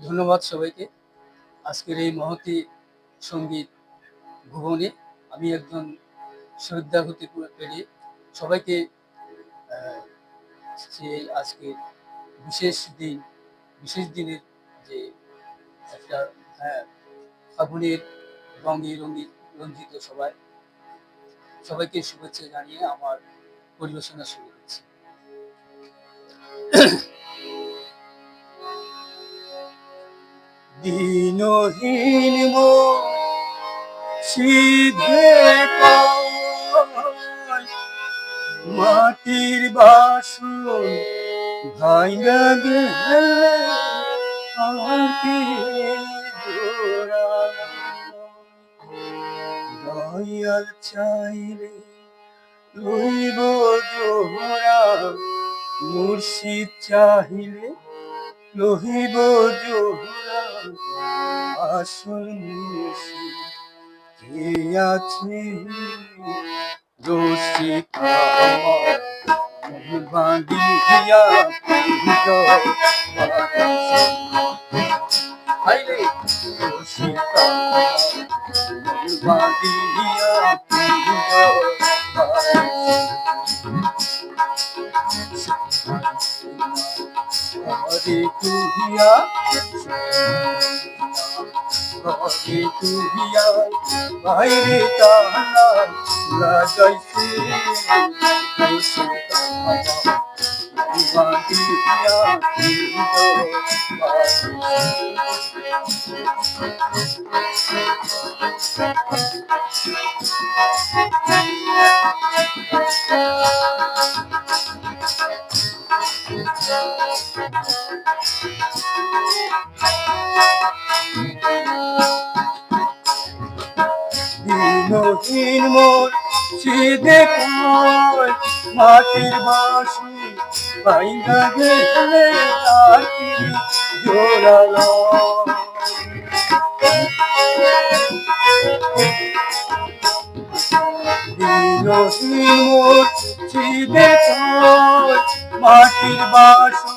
ধন্যবাদ সবাইকে। আজকের এই মহতী সঙ্গীত ভুবনে আমি একজন শ্রদ্ধা হতে পেরে সবাইকে যে আজকে বিশেষ দিন, বিশেষ দিনের যে একটা ফাগুনের রঙে রঞ্জিত সবাইকে শুভেচ্ছা জানিয়ে আমার পরিবেশনা শুরু করছি। দিনহীন সিধে মাটির বাসন ভাইঙ্গা গেলে দয়াল চাইলে লইব জোহরা, মুর্শিদ চাহিলে লহিব জোহরা। আসল মুর্শিদ কে আছে রসিকা বাঁধিয়া হাইরে রসিকা বাঁধিয়া হরে তুহিয়া হরে তুহিয়া বাইরে তালা লাগাইছে বাঁধিয়া দিনহীন মোর সিধে কয় মাটির বাসি ভাইঙ্গা গেলে আর কি জোড়ালো। দিনহীন মোর সিধে কয় মাটির বাসি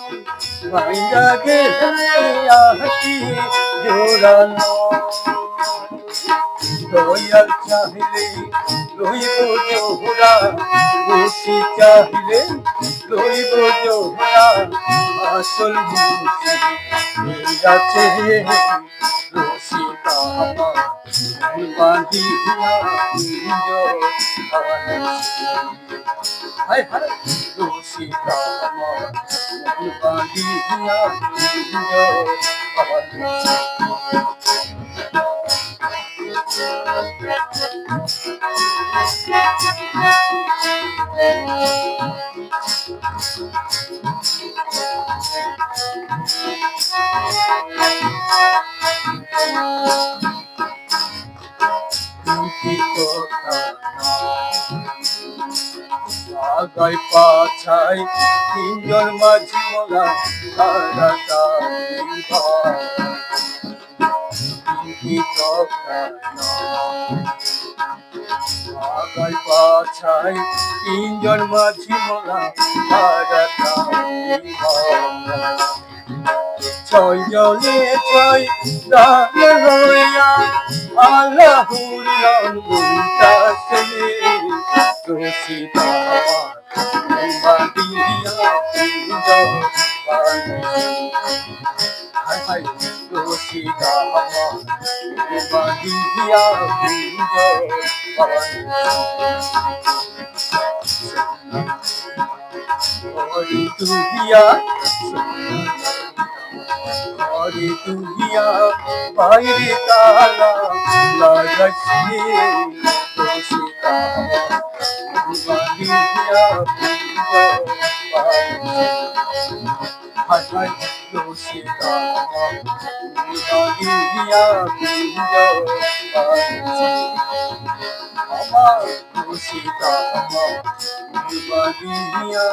ভাইঙ্গা গেলে আর কি জোড়ালো। দয়াল চাহিলে লইব জোহরা, মুর্শিদ চাহিলে লইব জোহরা। আসল মুর্শিদ আছে রসিকা বাঁধিয়া হায় হায় রসিকা বাঁধিয়া আগাই পাছাই তিনজন মাঝি মোলা আগাই পাছাই তিনজন মাঝি মোলা ছয় জনে ছয় দান হইয়া আল্লাহুর নাম বলতাছে রসিকা বাঁধিয়া হায় হায় রসিকা বাঁধিয়া হরে তুহিয়া হরে তুহিয়া বাইরে তালা লাগাইছে রসিকা বাঁধিয়া হায় হায় রসিকা বাঁধিয়া আমার রসিকা বাঁধিয়া